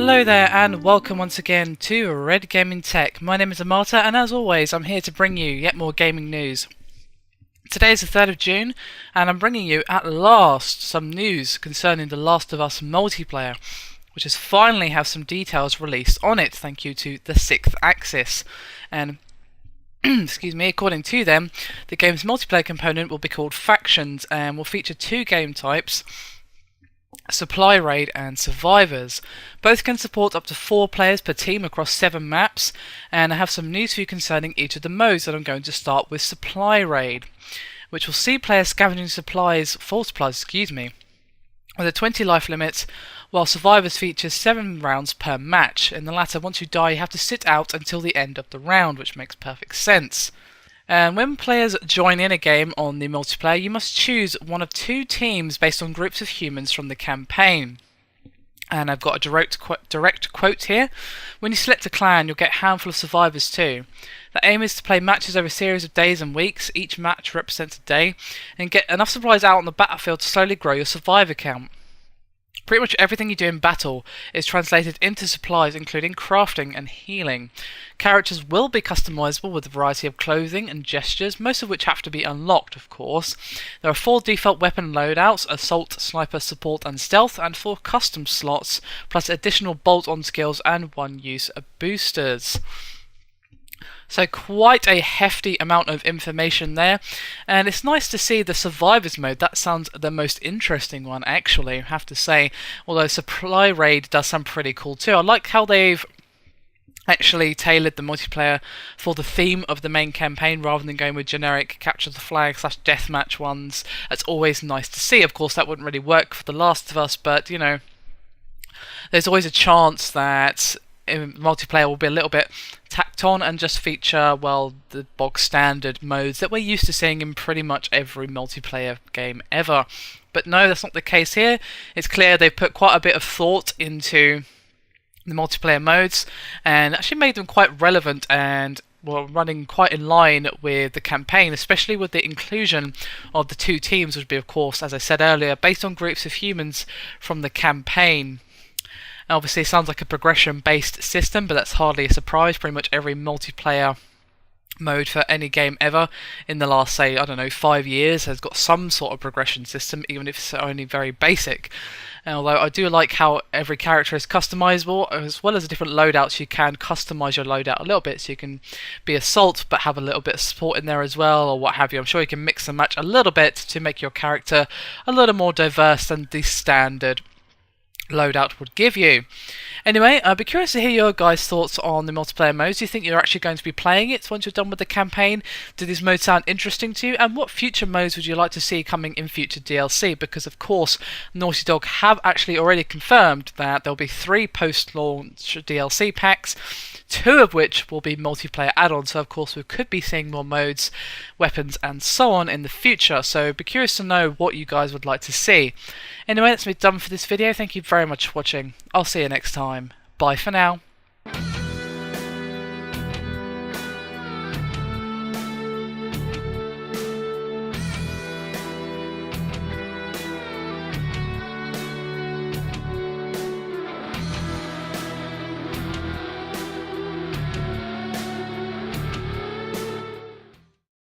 Hello there and welcome once again to Red Gaming Tech. My name is Amata and as always I'm here to bring you yet more gaming news. Today is the 3rd of June and I'm bringing you at last some news concerning The Last of Us multiplayer, which has finally have some details released on it thank you to the Sixth Axis. And excuse me, according to them, the game's multiplayer component will be called Factions and will feature two game types: Supply Raid and Survivors. Both can support up to 4 players per team across 7 maps, and I have some news for you concerning each of the modes that I'm going to start with Supply Raid, which will see players scavenging full supplies, with a 20 life limit, while Survivors features 7 rounds per match. In the latter, once you die you have to sit out until the end of the round, which makes perfect sense. And when players join in a game on the multiplayer, you must choose one of 2 teams based on groups of humans from the campaign. And I've got a direct quote here. When you select a clan, you'll get a handful of survivors too. The aim is to play matches over a series of days and weeks. Each match represents a day, and get enough supplies out on the battlefield to slowly grow your survivor count. Pretty much everything you do in battle is translated into supplies, including crafting and healing. Characters will be customizable with a variety of clothing and gestures, most of which have to be unlocked, of course. There are 4 default weapon loadouts: assault, sniper, support and stealth, and 4 custom slots, plus additional bolt-on skills and 1 use of boosters. So quite a hefty amount of information there, and it's nice to see the Survivors mode. That sounds the most interesting one, actually, I have to say, although Supply Raid does sound pretty cool too. I like how they've actually tailored the multiplayer for the theme of the main campaign rather than going with generic capture the flag / deathmatch ones. That's always nice to see. Of course that wouldn't really work for The Last of Us, but you know, there's always a chance that multiplayer will be a little bit tacked on and just feature, well, the bog standard modes that we're used to seeing in pretty much every multiplayer game ever. But no, that's not the case here. It's clear they've put quite a bit of thought into the multiplayer modes and actually made them quite relevant and, well, running quite in line with the campaign, especially with the inclusion of the 2 teams, which would be, of course, as I said earlier, based on groups of humans from the campaign. Obviously it sounds like a progression based system, but that's hardly a surprise. Pretty much every multiplayer mode for any game ever in the last, say, I don't know, 5 years has got some sort of progression system, even if it's only very basic. And although I do like how every character is customizable, as well as the different loadouts, you can customize your loadout a little bit, so you can be assault but have a little bit of support in there as well, or what have you. I'm sure you can mix and match a little bit to make your character a little more diverse than the standard loadout would give you. Anyway, I'd be curious to hear your guys' thoughts on the multiplayer modes. Do you think you're actually going to be playing it once you're done with the campaign? Do these modes sound interesting to you? And what future modes would you like to see coming in future DLC? Because of course Naughty Dog have actually already confirmed that there'll be 3 post-launch DLC packs, 2 of which will be multiplayer add-ons, so of course we could be seeing more modes, weapons and so on in the future. So be curious to know what you guys would like to see. Anyway, that's me done for this video. Thank you very much for watching. I'll see you next time. Bye for now.